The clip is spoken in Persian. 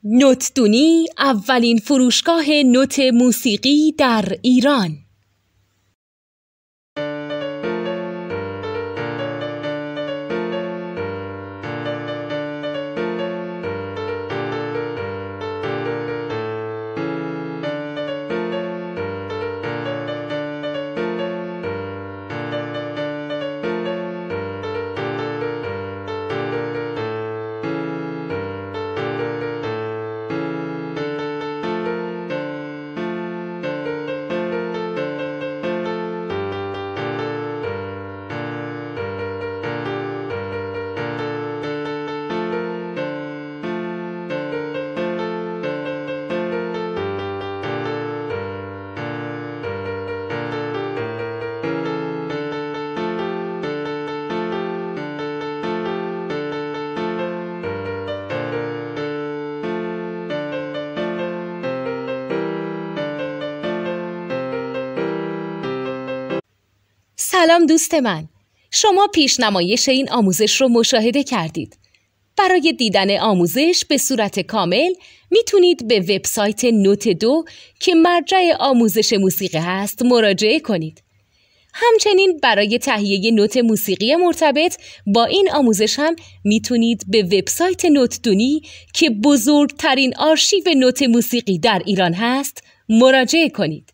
نوتدونی اولین فروشگاه نوت موسیقی در ایران. سلام دوست من، شما پیشنمایش این آموزش رو مشاهده کردید. برای دیدن آموزش به صورت کامل میتونید به وبسایت نوت 2 که مرجع آموزش موسیقی هست مراجعه کنید. همچنین برای تهیه نوت موسیقی مرتبط با این آموزش هم میتونید به وبسایت نوتدونی که بزرگترین آرشیو نوت موسیقی در ایران هست مراجعه کنید.